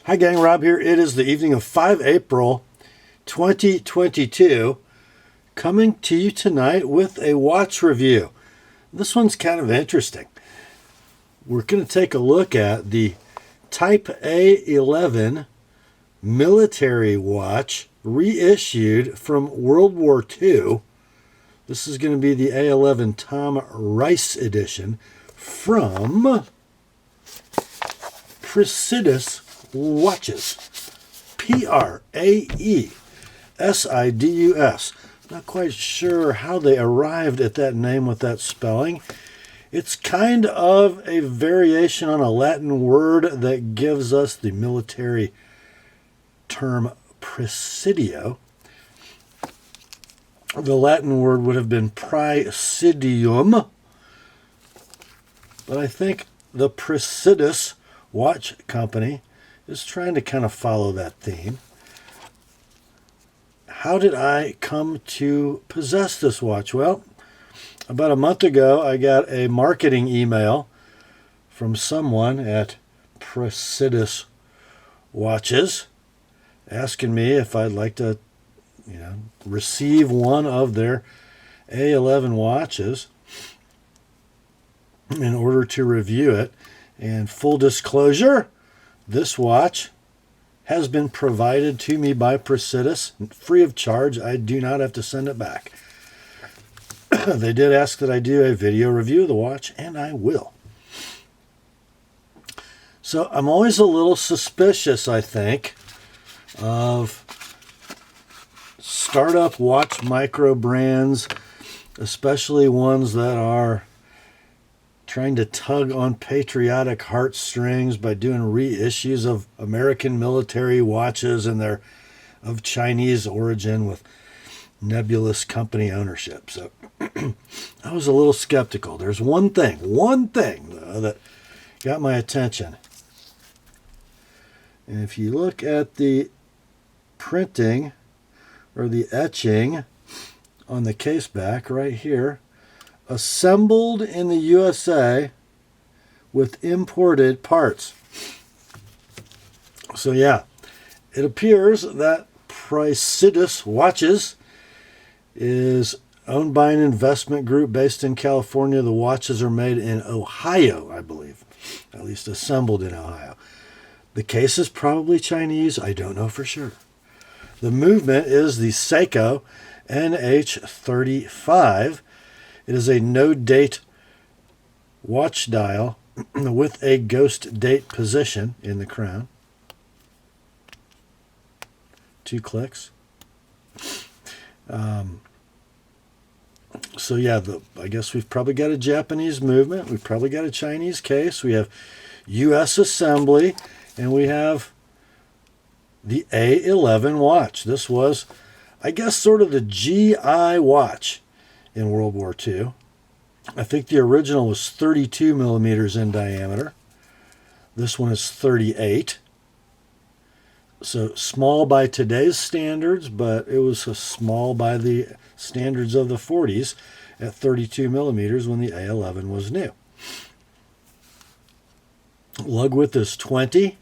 Hi gang, Rob here. It is the evening of 5 April 2022, coming to you tonight with a watch review. This one's kind of interesting. We're going to take a look at the Type A11 military watch reissued from World War II. This is going to be the A11 Tom Rice Edition from Praesidus Watches. Praesidus. Not quite sure how they arrived at that name with that spelling. It's kind of a variation on a Latin word that gives us the military term presidio. The Latin word would have been praesidium, but I think the Praesidus Watch Company is trying to kind of follow that theme. How did I come to possess this watch? Well, about a month ago, I got a marketing email from someone at Praesidus Watches asking me if I'd like to, receive one of their A11 watches in order to review it. And full disclosure, this watch has been provided to me by Praesidus free of charge. I do not have to send it back. They did ask that I do a video review of the watch, and I will. So I'm always a little suspicious, I think, of startup watch micro brands, especially ones that are trying to tug on patriotic heartstrings by doing reissues of American military watches, and they're of Chinese origin with nebulous company ownership. So I was a little skeptical. There's one thing though, that got my attention. And if you look at the printing or the etching on the case back right here, assembled in the USA with imported parts. So yeah, it appears that Praesidus Watches is owned by an investment group based in California. The watches are made in Ohio, I believe, at least assembled in Ohio. The case is probably Chinese. I don't know for sure. The movement is the Seiko NH35. It is a no-date watch dial with a ghost date position in the crown. 2 clicks. So yeah, I guess we've probably got a Japanese movement. We've probably got a Chinese case. We have U.S. assembly, and we have the A11 watch. This was, I guess, sort of the GI watch in World War II. I think the original was 32 millimeters in diameter. This one is 38. So small by today's standards, but it was small by the standards of the 40s at 32 millimeters when the A11 was new. Lug width is 20.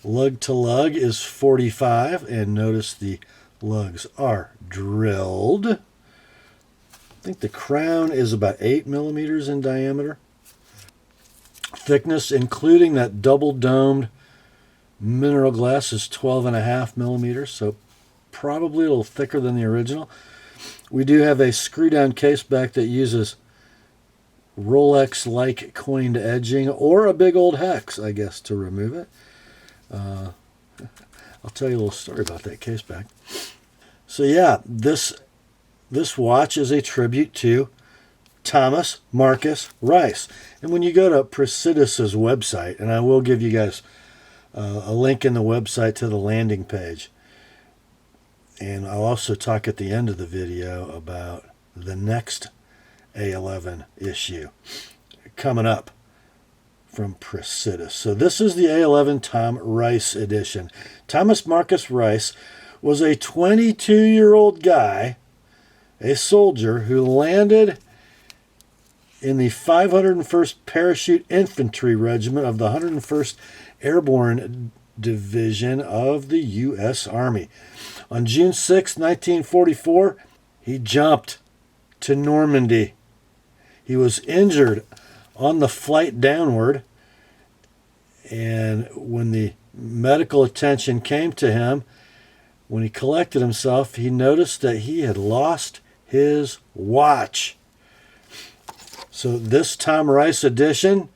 Lug to lug is 45. And notice the lugs are drilled. I think the crown is about 8 millimeters in diameter. Thickness, including that double-domed mineral glass, is 12.5 millimeters, so probably a little thicker than the original. We do have a screw-down case back that uses Rolex-like coined edging, or a big old hex, I guess, to remove it. I'll tell you a little story about that case back. So yeah, this watch is a tribute to Thomas Marcus Rice. And when you go to Praesidus's website, and I will give you guys a link in the website to the landing page, and I'll also talk at the end of the video about the next A11 issue coming up from Praesidus. So this is the A11 Tom Rice edition. Thomas Marcus Rice was a 22-year-old guy, a soldier who landed in the 501st Parachute Infantry Regiment of the 101st Airborne Division of the U.S. Army. On June 6, 1944, he jumped to Normandy. He was injured on the flight downward, and when the medical attention came to him, when he collected himself, he noticed that he had lost his watch. So this Tom Rice edition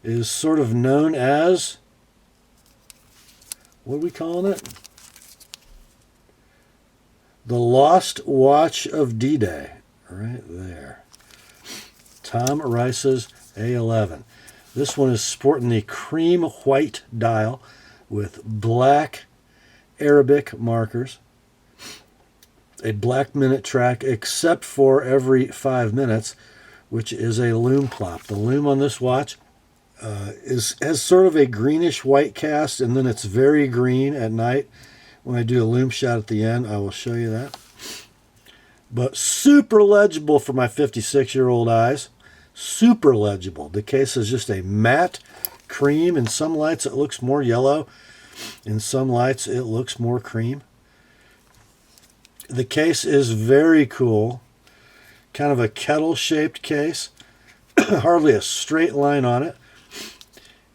is sort of known as, what are we calling it? The Lost Watch of D-Day, right there. Tom Rice's A11. This one is sporting the cream white dial with black Arabic markers, a black minute track except for every 5 minutes, which is a loom plop. The loom on this watch has sort of a greenish white cast, and then it's very green at night. When I do a loom shot at the end, I will show you that. But super legible for my 56-year-old eyes. Super legible. The case is just a matte cream. In some lights it looks more yellow. In some lights it looks more cream. The case is very cool. Kind of a kettle-shaped case. Hardly a straight line on it.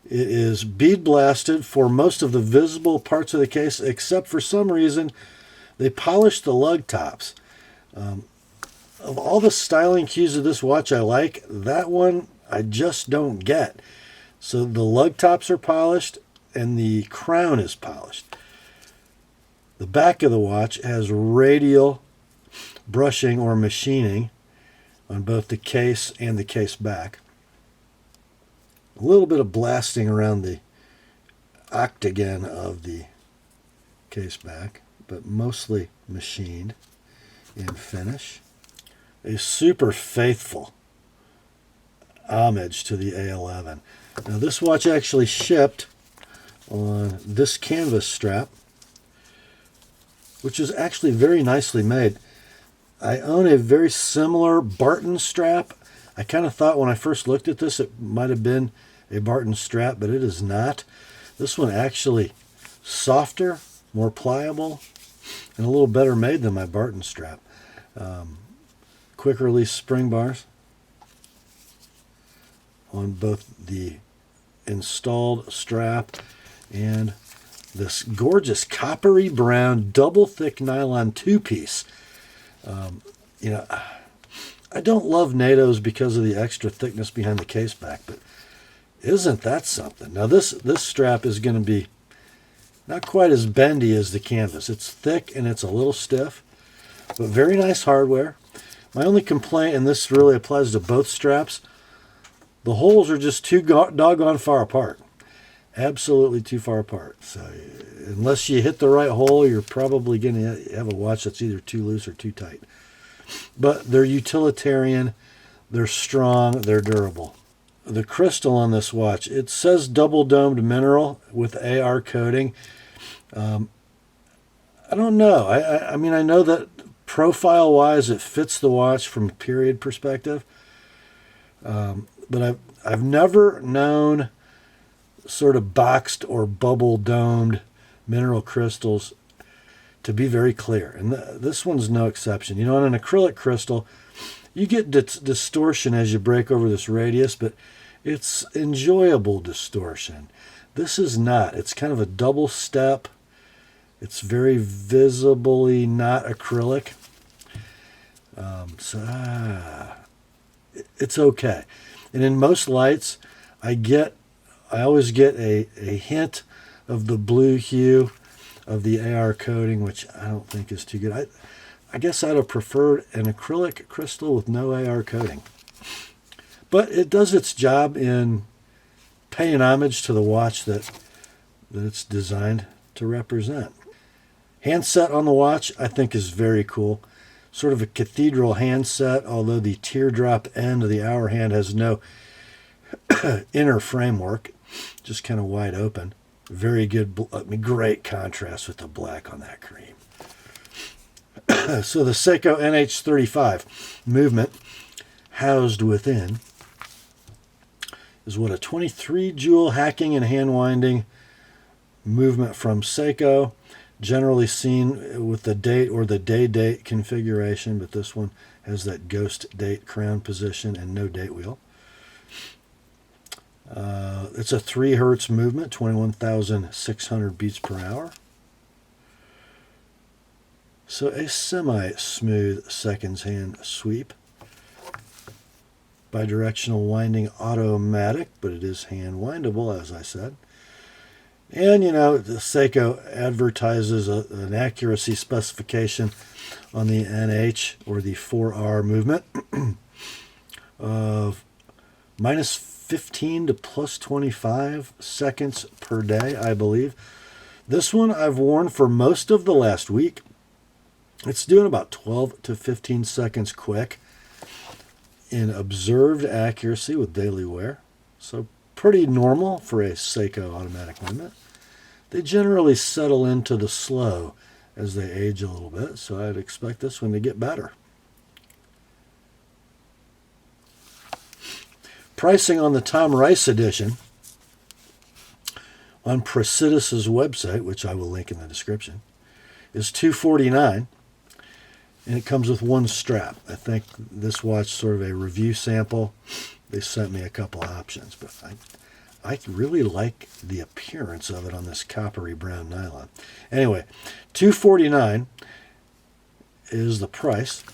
It is bead blasted for most of the visible parts of the case, except for some reason they polished the lug tops. Of all the styling cues of this watch I like, that one I just don't get. So the lug tops are polished and the crown is polished. The back of the watch has radial brushing or machining on both the case and the case back. A little bit of blasting around the octagon of the case back, but mostly machined in finish. A super faithful homage to the A11. Now this watch actually shipped on this canvas strap, which is actually very nicely made. I own a very similar Barton strap. I kind of thought when I first looked at this it might have been a Barton strap, but it is not. This one actually softer, more pliable, and a little better made than my Barton strap. Quick release spring bars on both the installed strap and this gorgeous coppery brown double thick nylon two-piece. I don't love NATOs because of the extra thickness behind the case back, but isn't that something? Now this strap is going to be not quite as bendy as the canvas. It's thick and it's a little stiff, but very nice hardware. My only complaint, and this really applies to both straps, the holes are just too doggone far apart. Absolutely too far apart. So unless you hit the right hole, you're probably going to have a watch that's either too loose or too tight. But they're utilitarian, they're strong, they're durable. The crystal on this watch, it says double domed mineral with AR coating. I don't know. I mean, I know that profile wise it fits the watch from a period perspective, but I've never known sort of boxed or bubble domed mineral crystals to be very clear, and this one's no exception. You know, on an acrylic crystal you get distortion as you break over this radius, but it's enjoyable distortion. This is not. It's kind of a double step. It's very visibly not acrylic. It's okay. And in most lights, I always get a hint of the blue hue of the AR coating, which I don't think is too good. I guess I'd have preferred an acrylic crystal with no AR coating. But it does its job in paying homage to the watch that it's designed to represent. Handset on the watch, I think, is very cool. Sort of a cathedral handset, although the teardrop end of the hour hand has no inner framework, just kind of wide open. Very good, great contrast with the black on that cream. So the Seiko NH35 movement housed within is what, a 23 joule hacking and hand winding movement from Seiko, generally seen with the date or the day date configuration, but this one has that ghost date crown position and no date wheel. It's a 3 hertz movement, 21,600 beats per hour. So a semi-smooth seconds hand sweep. Bidirectional winding automatic, but it is hand windable, as I said. And, you know, the Seiko advertises an accuracy specification on the NH, or the 4R movement, of minus 15 to plus 25 seconds per day, I believe. This one I've worn for most of the last week. It's doing about 12 to 15 seconds quick in observed accuracy with daily wear. So pretty normal for a Seiko automatic movement. They generally settle into the slow as they age a little bit, so I'd expect this one to get better. Pricing on the Tom Rice edition on Praesidus's website, which I will link in the description, is $249, and it comes with one strap. I think this watch is sort of a review sample. They sent me a couple options, but I really like the appearance of it on this coppery brown nylon. Anyway, $249 is the price.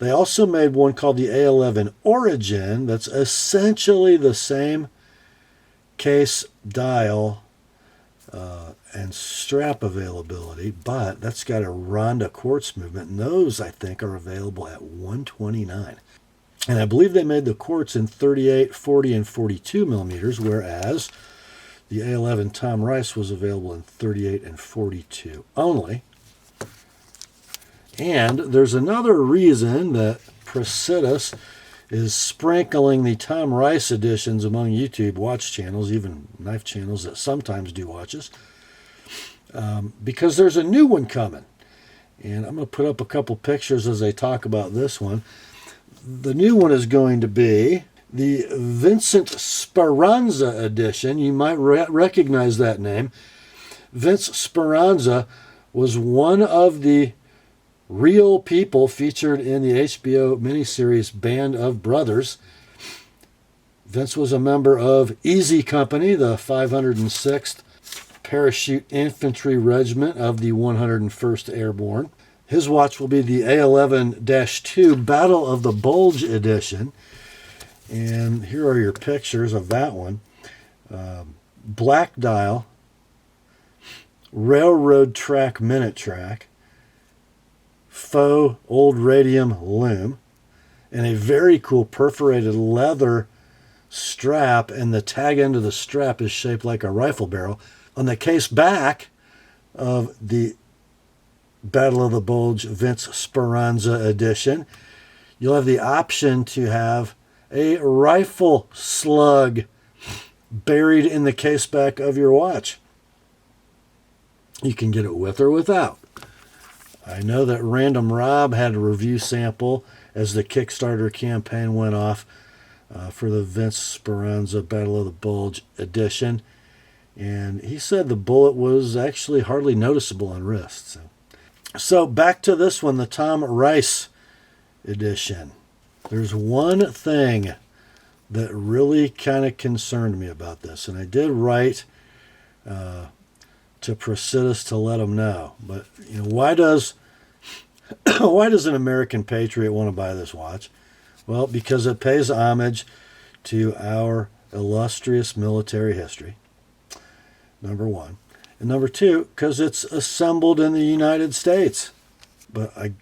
They also made one called the A11 Origin that's essentially the same case, dial, and strap availability, but that's got a Ronda quartz movement, and those, I think, are available at $129. And I believe they made the quartz in 38, 40, and 42 millimeters, whereas the A11 Tom Rice was available in 38 and 42 only. And there's another reason that Praesidus is sprinkling the Tom Rice editions among YouTube watch channels, even knife channels that sometimes do watches, because there's a new one coming. And I'm going to put up a couple pictures as I talk about this one. The new one is going to be the Vincent Speranza Edition. You might recognize that name. Vince Speranza was one of the real people featured in the HBO miniseries Band of Brothers. Vince was a member of Easy Company, the 506th Parachute Infantry Regiment of the 101st Airborne. His watch will be the A11-2 Battle of the Bulge Edition. And here are your pictures of that one. Black dial, railroad track minute track, faux old radium loom, and a very cool perforated leather strap, and the tag end of the strap is shaped like a rifle barrel. On the case back of the Battle of the Bulge Vince Speranza Edition, you'll have the option to have a rifle slug buried in the case back of your watch. You can get it with or without. I know that Random Rob had a review sample as the Kickstarter campaign went off for the Vince Speranza Battle of the Bulge Edition, and he said the bullet was actually hardly noticeable on wrist. So back to this one, the Tom Rice Edition. There's one thing that really kind of concerned me about this, and I did write to Praesidus to let him know. But you know, why does an American patriot want to buy this watch? Well, because it pays homage to our illustrious military history, number one. And number two, because it's assembled in the United States. But I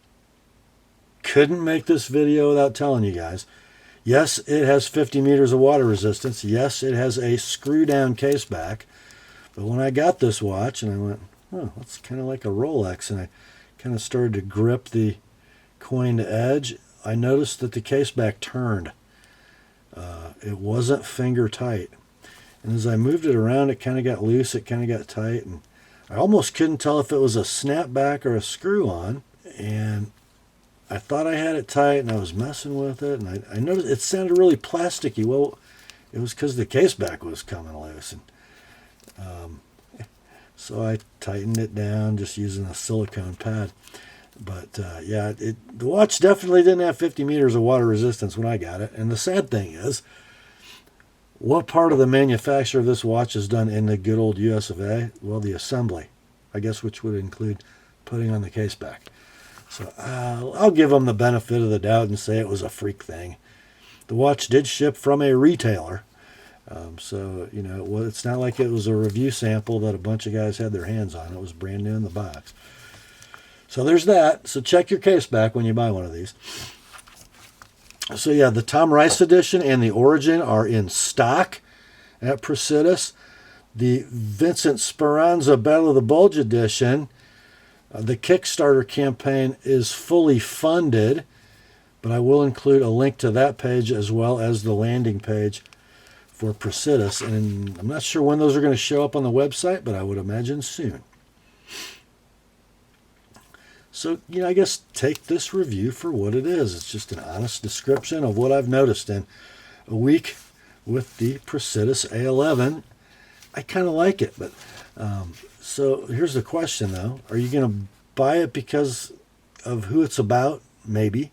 couldn't make this video without telling you guys. Yes, it has 50 meters of water resistance. Yes, it has a screw-down case back. But when I got this watch, and I went, oh, that's kind of like a Rolex, and I kind of started to grip the coined edge, I noticed that the case back turned. It wasn't finger tight. And as I moved it around, it kind of got loose, it kind of got tight, and I almost couldn't tell if it was a snapback or a screw-on. And I thought I had it tight, and I was messing with it, and I noticed it sounded really plasticky. Well, it was because the case back was coming loose. And so I tightened it down just using a silicone pad. But yeah, the watch definitely didn't have 50 meters of water resistance when I got it. And the sad thing is, what part of the manufacture of this watch is done in the good old US of A? Well, the assembly, I guess, which would include putting on the case back. So I'll give them the benefit of the doubt and say it was a freak thing. The watch did ship from a retailer. So, you know, well, it's not like it was a review sample that a bunch of guys had their hands on. It was brand new in the box. So there's that. So check your case back when you buy one of these. So yeah, the Tom Rice edition and the Origin are in stock at Praesidus. The Vincent Speranza Battle of the Bulge edition, the Kickstarter campaign is fully funded, but I will include a link to that page as well as the landing page for Praesidus. And I'm not sure when those are going to show up on the website, but I would imagine soon. So, you know, I guess take this review for what it is. It's just an honest description of what I've noticed in a week with the Praesidus A11. I kind of like it, but so here's the question, though. Are you going to buy it because of who it's about? Maybe.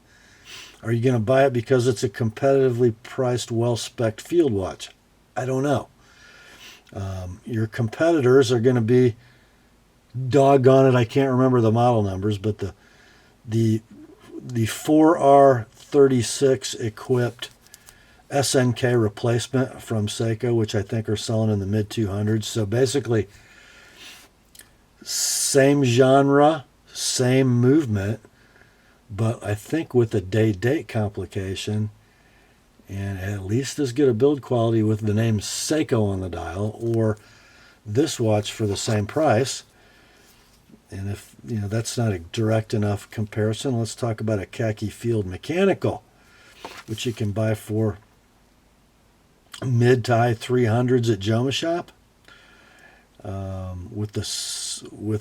Are you going to buy it because it's a competitively priced, well-spec'd field watch? I don't know. Your competitors are going to be, doggone it, I can't remember the model numbers, but the 4R36 equipped SNK replacement from Seiko, which I think are selling in the mid-200s. So basically, same genre, same movement, but I think with a date complication and at least as good a build quality with the name Seiko on the dial, or this watch for the same price. And if you know that's not a direct enough comparison, let's talk about a khaki field mechanical, which you can buy for mid to high 300s at Joma Shop, with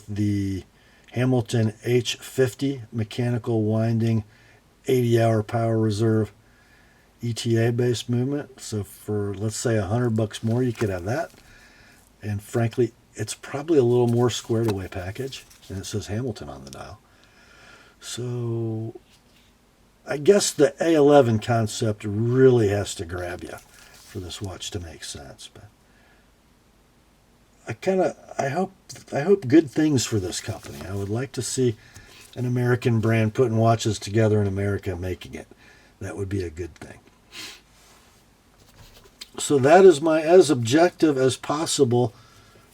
the Hamilton H50 mechanical winding 80-hour power reserve ETA based movement. So for, let's say, $100 more, you could have that. And frankly, it's probably a little more squared away package, and it says Hamilton on the dial. So I guess the A11 concept really has to grab you for this watch to make sense. But I hope good things for this company. I would like to see an American brand putting watches together in America, making it. That would be a good thing. So that is my as objective as possible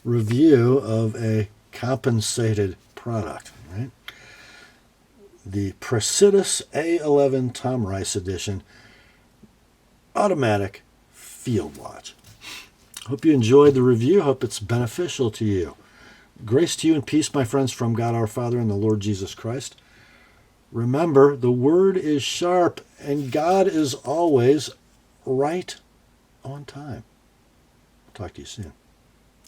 review of a compensated product, right? The Praesidus A11 Tom Rice Edition automatic field watch. Hope you enjoyed the review. Hope it's beneficial to you. Grace to you and peace, my friends, from God our Father and the Lord Jesus Christ. Remember, the word is sharp and God is always right on time. Talk to you soon.